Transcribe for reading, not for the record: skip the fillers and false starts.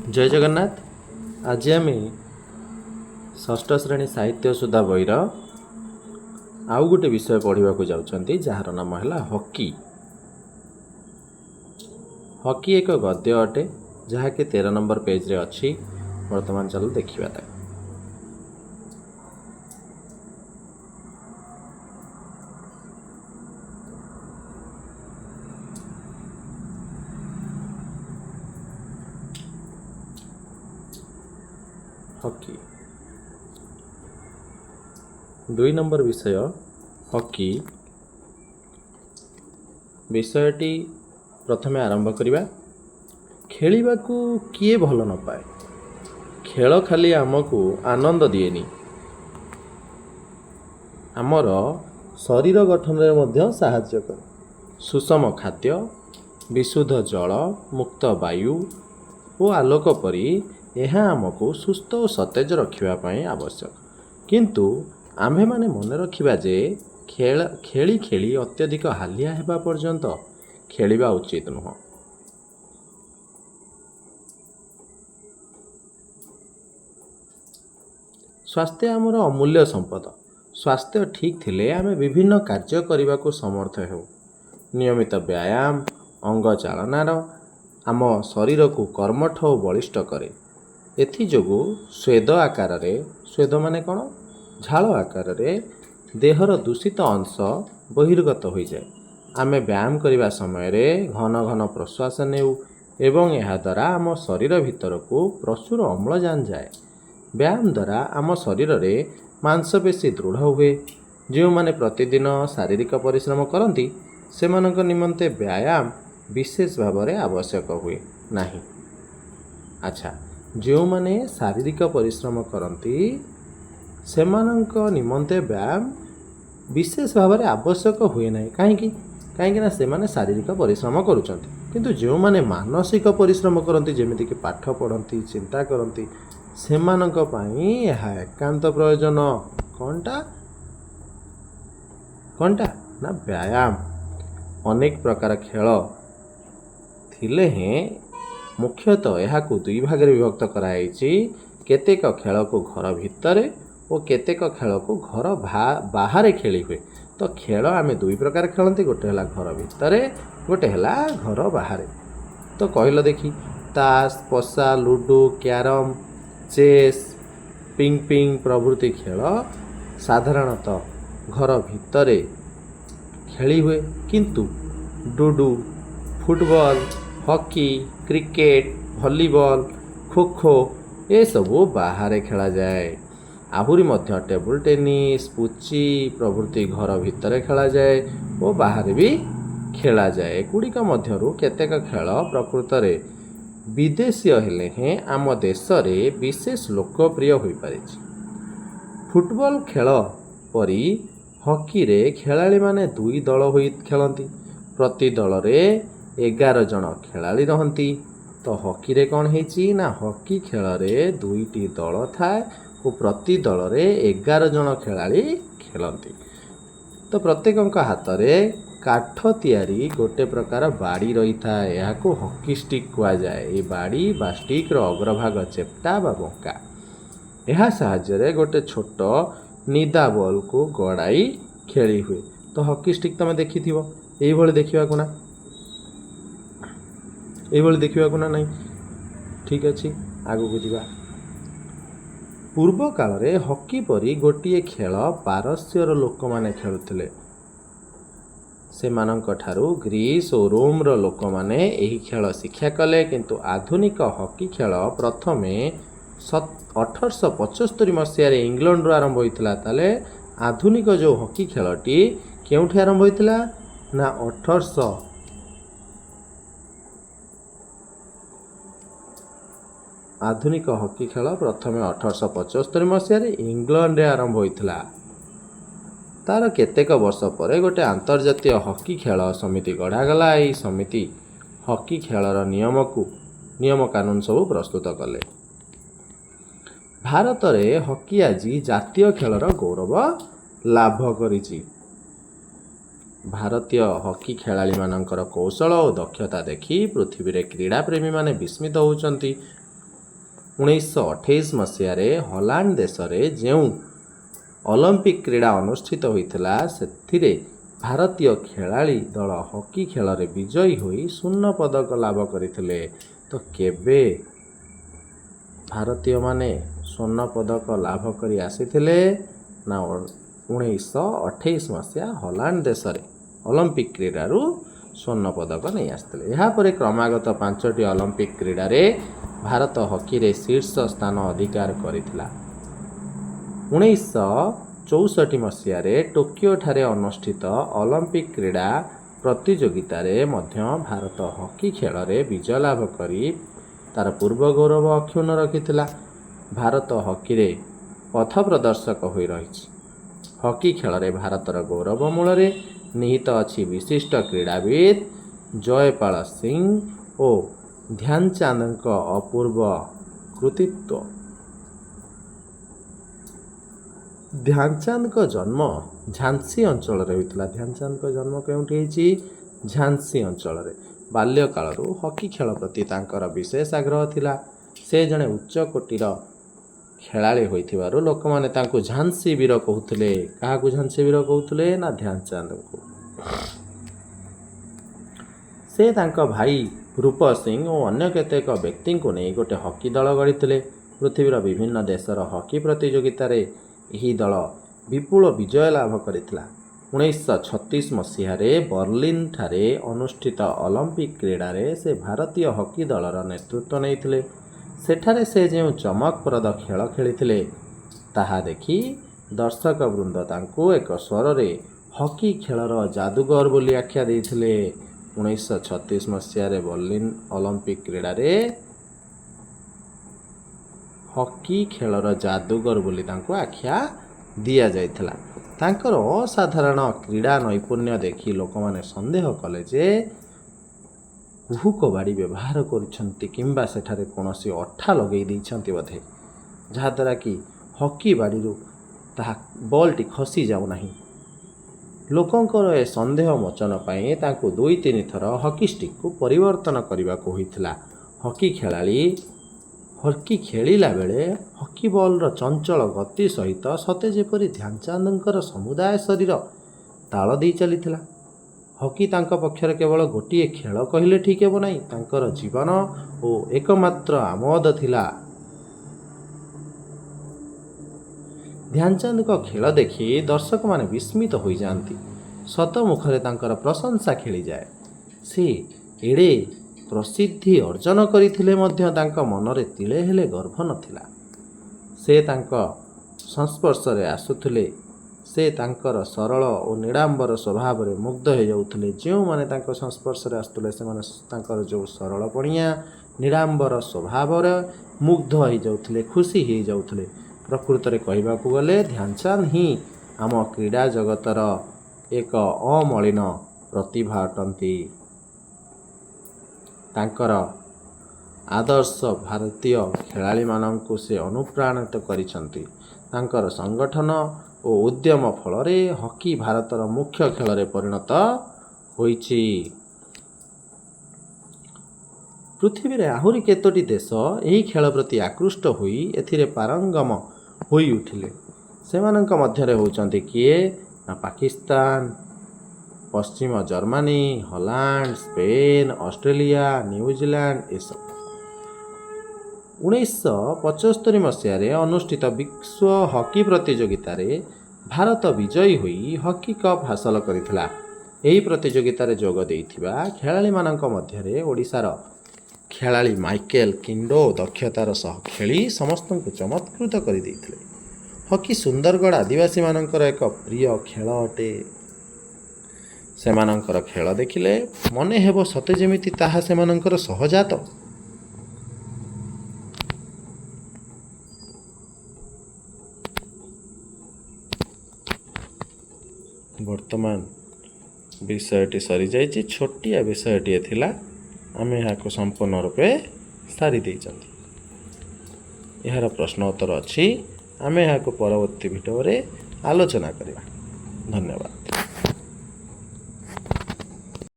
जय जगन्नाथ। आज आम षष्ठ श्रेणी साहित्य सुधा बईर आउ गोटे विषय पढ़ा जाऊँच जार नाम है हॉकी। हॉकी एक गद्य अटे जहाँकि 13 नंबर पेज रे अच्छी। वर्तमान चलो देखा था। हॉकी 2 नंबर विषय हॉकी विषयटी प्रथमे आरंभ करिबा। खेलिबा को किए भल न पाए। खेल खाली आमको आनंद दिएनी, आमर शरीर गठन में मध्य साहाय्य करे। सुषम खाद्य, विशुद्ध जल, मुक्त वायु और आलोक परी यह आमको सुस्थ और सतेज रखापी आवश्यक। किंतु आम्भे माने मन रखिबा जे खेली खेली अत्यधिक हालिया हेबा पर्यंत खेलिबा उचित नुह। स्वास्थ्य आमर अमूल्य संपद। स्वास्थ्य ठीक थिले आमे विभिन्न कार्य करने को समर्थ हो। नियमित व्यायाम अंग चालनार आम शरीर को कर्मठ और बलिष्ठ करे। एथिजोगु स्वेद आकार रे, स्वेद माने कौन, झाल आकार रे देहर दूषित अंश बहिर्गत हो जाए। आमे व्यायाम करने समय रे घन घन प्रश्वास नेउ एवं यह द्वारा आम शरीर भीतर को प्रचुर अम्लजान जाए। व्यायाम द्वारा आम शरीर रे मांसपेशी दृढ़ हुए। जो माने प्रतिदिन शारीरिक परिश्रम करती सेमानक निमंते व्यायाम विशेष भाव में आवश्यक हुए नहीं। अच्छा, जो माने शारीरिक परिश्रम करती सेमानक निमंते व्यायाम विशेष भाव में आवश्यक हुए नहीं। कहीं ना से माने शारीरिक परिश्रम करुचंती, किंतु जो माने मानसिक परिश्रम करती जेमिति कि पाठ पढ़ती चिंता करती सेमानक पई यह एकांत प्रयोजन। कौनटा ना व्यायाम। अनेक प्रकार खेल थिले हैं, मुख्यतः यह को 2 भाग में विभक्त कराई। केतेक खेल को घर भितर और केतेक खेल को घर बाहर खेली हुए। तो खेल आम 2 प्रकार खेलती, गोटे है घर भितर, गोटे है घर बाहर। तो कहल देखी, ताश, पशा, ludo, carrom, chess, ping ping प्रभृति खेल साधारणतः घर भितर खेली हुए, किंतु डुडू, football, hockey, cricket, volleyball, kho kho ये सबू बाहर खेला जाए। आहुरी मध्य टेबल टेनिस, पुची प्रभृति घर भितर खेला जाए और बाहर भी खेला जाए। गुड़िक मध्यरु केतेक खेल प्रकृत में विदेशीय हेले हैं आम देश रे विशेष लोकप्रिय हो पारे। फुटबॉल खेल परी हॉकी रे खिलाड़ी माने 2 दल हो खेलती। प्रति दल रे 11 जन खिलाड़ी रहती। तो हॉकी रे कौन है ना, हॉकी खेल रे 2टी दल थाए और प्रति दल रे 11 जन खिलाड़ी खेलती। तो प्रत्येक हाथ में काठ तैयारी गोटे प्रकार बाड़ी रही था। यह को हॉकी स्टिक कह जाए। ये बाड़ी बा स्टिक रो अग्रभाग चेप्टा बा बंका। यह साहाय्य गोटे छोट निदा बॉल को गड़ाई खेली हुए। तो हॉकी स्टिक तुम देखी थी ये देखा को ना, ये देखा को ना नहीं। ठीक अच्छे, आगू को जावा। पूर्व काल रे हॉकी परी गोटे खेल पारस्यर लोक माने खेलुथिले। सेमानंक ठारू ग्रीस और रोम रो लोक माने एही खेल शिक्षा कले। किंतु आधुनिक हॉकी खेल प्रथमे 1875 मसीह इंग्लैंड आरंभ होता। ताले आधुनिक जो हॉकी खेलटी केउठी आरंभ होता ना 1800 आधुनिक हॉकी खेल प्रथमे 1875 मसीह इंग्लैंड आरंभ होता। तार केतेक वर्ष पर गोटे अंतर्जातीय हॉकी खेल समिति गढ़ागला। यही समिति हॉकी खेलर नियम कानून सब प्रस्तुत कले। भारत रे हॉकी आज जातीय खेलर गौरव लाभ करिछि। भारतीय हॉकी खेलाड़ी मानकर कौशल और दक्षता देखी पृथ्वी रे क्रीड़ा प्रेमी माने विस्मित होउचंती। 1928 ମସିହାରେ ହଲାଣ୍ଡ ଦେଶରେ ଯେଉଁ ଅଲିମ୍ପିକ୍ କ୍ରୀଡ଼ା ଅନୁଷ୍ଠିତ ହୋଇଥିଲା ସେଥିରେ ଭାରତୀୟ ଖେଳାଳି ଦଳ ହକି ଖେଳରେ ବିଜୟୀ ହୋଇ ସ୍ୱର୍ଣ୍ଣ ପଦକ ଲାଭ କରିଥିଲେ। ତ କେବେ ଭାରତୀୟମାନେ ସ୍ୱର୍ଣ୍ଣ ପଦକ ଲାଭ କରି ଆସିଥିଲେ? ନା 1928 ମସିହା ହଲାଣ୍ଡ ଦେଶରେ ଅଲିମ୍ପିକ୍ କ୍ରୀଡ଼ାରୁ ସ୍ୱର୍ଣ୍ଣ ପଦକ ନେଇ ଆସିଥିଲେ। ଏହାପରେ କ୍ରମାଗତ 5ଟି ଅଲିମ୍ପିକ୍ କ୍ରୀଡ଼ାରେ ଭାରତ ହକିରେ ଶୀର୍ଷ ସ୍ଥାନ ଅଧିକାର କରିଥିଲା। 1964 ମସିହାରେ ଟୋକିଓଠାରେ ଅନୁଷ୍ଠିତ ଅଲିମ୍ପିକ୍ କ୍ରୀଡ଼ା ପ୍ରତିଯୋଗିତାରେ ମଧ୍ୟ ଭାରତ ହକି ଖେଳରେ ବିଜୟ ଲାଭ କରି ତା'ର ପୂର୍ବ ଗୌରବ ଅକ୍ଷୁଣ୍ଣ ରଖିଥିଲା। ଭାରତ ହକିରେ ପଥ ପ୍ରଦର୍ଶକ ହୋଇ ରହିଛି। ହକି ଖେଳରେ ଭାରତର ଗୌରବ ମୂଳରେ ନିହିତ ଅଛି ବିଶିଷ୍ଟ କ୍ରୀଡ଼ାବିତ୍ ଜୟପାଳ ସିଂ ଓ ଧ୍ୟାନଚାନ୍ଦଙ୍କ ଅପୂର୍ବ କୃତିତ୍ୱ। ଧ୍ୟାନଚାନ୍ଦଙ୍କ ଜନ୍ମ ଝାନ୍ସୀ ଅଞ୍ଚଳରେ ହୋଇଥିଲା। ଧ୍ୟାନଚାନ୍ଦଙ୍କ ଜନ୍ମ କେଉଁଠି ହେଇଛି? ଝାନ୍ସୀ ଅଞ୍ଚଳରେ। ବାଲ୍ୟକାଳରୁ ହକି ଖେଳ ପ୍ରତି ତାଙ୍କର ବିଶେଷ ଆଗ୍ରହ ଥିଲା। ସେ ଜଣେ ଉଚ୍ଚ କୋଟିର ଖେଳାଳି ହୋଇଥିବାରୁ ଲୋକମାନେ ତାଙ୍କୁ ଝାନ୍ସୀ ବୀର କହୁଥିଲେ। କାହାକୁ ଝାନ୍ସୀ ବୀର କହୁଥିଲେ? ନା ଧ୍ୟାନଚାନ୍ଦଙ୍କୁ। ସେ ତାଙ୍କ ଭାଇ ରୂପ ସିଂ ଓ ଅନ୍ୟ କେତେକ ବ୍ୟକ୍ତିଙ୍କୁ ନେଇ ଗୋଟେ ହକି ଦଳ ଗଢ଼ିଥିଲେ। ପୃଥିବୀର ବିଭିନ୍ନ ଦେଶର ହକି ପ୍ରତିଯୋଗିତାରେ ଏହି ଦଳ ବିପୁଳ ବିଜୟ ଲାଭ କରିଥିଲା। 1936 ମସିହାରେ ବର୍ଲିନ୍ଠାରେ ଅନୁଷ୍ଠିତ ଅଲିମ୍ପିକ୍ କ୍ରୀଡ଼ାରେ ସେ ଭାରତୀୟ ହକି ଦଳର ନେତୃତ୍ୱ ନେଇଥିଲେ। ସେଠାରେ ସେ ଯେଉଁ ଚମକପ୍ରଦ ଖେଳ ଖେଳିଥିଲେ ତାହା ଦେଖି ଦର୍ଶକ ବୃନ୍ଦ ତାଙ୍କୁ ଏକ ସ୍ୱରରେ ହକି ଖେଳର ଯାଦୁଗର ବୋଲି ଆଖ୍ୟା ଦେଇଥିଲେ। 1936 ମସିହାରେ ବର୍ଲିନ୍ ଅଲିମ୍ପିକ୍ କ୍ରୀଡ଼ାରେ ହକି ଖେଳର ଯାଦୁଗର ବୋଲି ତାଙ୍କୁ ଆଖ୍ୟା ଦିଆଯାଇଥିଲା। ତାଙ୍କର ଅସାଧାରଣ କ୍ରୀଡ଼ା ନୈପୁଣ୍ୟ ଦେଖି ଲୋକମାନେ ସନ୍ଦେହ କଲେ ଯେ କୁହୁକ ବାଡ଼ି ବ୍ୟବହାର କରୁଛନ୍ତି କିମ୍ବା ସେଠାରେ କୌଣସି ଅଠା ଲଗାଇ ଦେଇଛନ୍ତି ବୋଧେ, ଯାହାଦ୍ୱାରା କି ହକି ବାଡ଼ିରୁ ତାହା ବଲ୍ଟି ଖସି ଯାଉନାହିଁ। ଲୋକଙ୍କର ଏ ସନ୍ଦେହ ମୋଚନ ପାଇଁ ତାଙ୍କୁ 2-3 ଥର ହକି ଷ୍ଟିକ୍କୁ ପରିବର୍ତ୍ତନ କରିବାକୁ ହୋଇଥିଲା। ହକି ଖେଳିଲା ବେଳେ ହକି ବଲ୍ର ଚଞ୍ଚଳ ଗତି ସହିତ ସତେ ଯେପରି ଧ୍ୟାନଚାନ୍ଦଙ୍କର ସମୁଦାୟ ଶରୀର ତାଳ ଦେଇ ଚାଲିଥିଲା। ହକି ତାଙ୍କ ପକ୍ଷରେ କେବଳ ଗୋଟିଏ ଖେଳ କହିଲେ ଠିକ୍ ହେବ ନାହିଁ, ତାଙ୍କର ଜୀବନ ଓ ଏକମାତ୍ର ଆମୋଦ ଥିଲା। ଧ୍ୟାନଚାନ୍ଦଙ୍କ ଖେଳ ଦେଖି ଦର୍ଶକମାନେ ବିସ୍ମିତ ହୋଇଯାଆନ୍ତି। ସତ ମୁଖରେ ତାଙ୍କର ପ୍ରଶଂସା ଖେଳିଯାଏ। ସେ ଏଡ଼େ ପ୍ରସିଦ୍ଧି ଅର୍ଜନ କରିଥିଲେ ମଧ୍ୟ ତାଙ୍କ ମନରେ ତିଳେ ହେଲେ ଗର୍ବ ନଥିଲା। ସେ ତାଙ୍କ ସଂସ୍ପର୍ଶରେ ଆସୁଥିଲେ, ସେ ତାଙ୍କର ସରଳ ଓ ନିଡ଼ାମ୍ବର ସ୍ୱଭାବରେ ମୁଗ୍ଧ ହୋଇଯାଉଥିଲେ। ଯେଉଁମାନେ ତାଙ୍କ ସଂସ୍ପର୍ଶରେ ଆସୁଥିଲେ ସେମାନେ ତାଙ୍କର ଯେଉଁ ସରଳପଣିଆ ନିଡ଼ାମ୍ବର ସ୍ୱଭାବରେ ମୁଗ୍ଧ ହୋଇଯାଉଥିଲେ, ଖୁସି ହୋଇଯାଉଥିଲେ। ପ୍ରକୃତରେ କହିବାକୁ ଗଲେ ଧ୍ୟାନଚାନ୍ଦ ହିଁ ଆମ କ୍ରୀଡ଼ା ଜଗତର ଏକ ଅମଳିନ ପ୍ରତିଭା ଅଟନ୍ତି। ତାଙ୍କର ଆଦର୍ଶ ଭାରତୀୟ ଖେଳାଳିମାନଙ୍କୁ ସେ ଅନୁପ୍ରାଣିତ କରିଛନ୍ତି। ତାଙ୍କର ସଂଗଠନ ଓ ଉଦ୍ୟମ ଫଳରେ ହକି ଭାରତର ମୁଖ୍ୟ ଖେଳରେ ପରିଣତ ହୋଇଛି। ପୃଥିବୀରେ ଆହୁରି କେତୋଟି ଦେଶ ଏହି ଖେଳ ପ୍ରତି ଆକୃଷ୍ଟ ହୋଇ ଏଥିରେ ପାରଙ୍ଗମ ହୋଇ ଉଠିଲେ। ସେମାନଙ୍କ ମଧ୍ୟରେ ହେଉଛନ୍ତି କିଏ? ନା ପାକିସ୍ତାନ, ପଶ୍ଚିମ Germany, Holland, Spain, Australia, New Zealand ଏସବୁ। 1975 ମସିହାରେ ଅନୁଷ୍ଠିତ ବିଶ୍ୱ ହକି ପ୍ରତିଯୋଗିତାରେ ଭାରତ ବିଜୟୀ ହୋଇ ହକି କପ୍ ହାସଲ କରିଥିଲା। ଏହି ପ୍ରତିଯୋଗିତାରେ ଯୋଗ ଦେଇଥିବା ଖେଳାଳିମାନଙ୍କ ମଧ୍ୟରେ ଓଡ଼ିଶାର ଖେଳାଳି ମାଇକେଲ କିଣ୍ଡୋ ଦକ୍ଷତାର ସହ ଖେଳି ସମସ୍ତଙ୍କୁ ଚମତ୍କୃତ କରିଦେଇଥିଲେ। ହକି ସୁନ୍ଦରଗଡ଼ ଆଦିବାସୀମାନଙ୍କର ଏକ ପ୍ରିୟ ଖେଳ ଅଟେ। ସେମାନଙ୍କର ଖେଳ ଦେଖିଲେ ମନେ ହେବ ସତେ ଯେମିତି ତାହା ସେମାନଙ୍କର ସହଜାତ। ବର୍ତ୍ତମାନ ବିଷୟଟି ସରିଯାଇଛି। ଛୋଟିଆ ବିଷୟଟିଏ ଥିଲା, ଆମେ ଏହାକୁ ସମ୍ପୂର୍ଣ୍ଣ ରୂପେ ସାରି ଦେଇଛନ୍ତି। ଏହାର ପ୍ରଶ୍ନ ଉତ୍ତର ଅଛି, ଆମେ ଏହାକୁ ପରବର୍ତ୍ତୀ ଭିଡ଼ିଓରେ ଆଲୋଚନା କରିବା। ଧନ୍ୟବାଦ।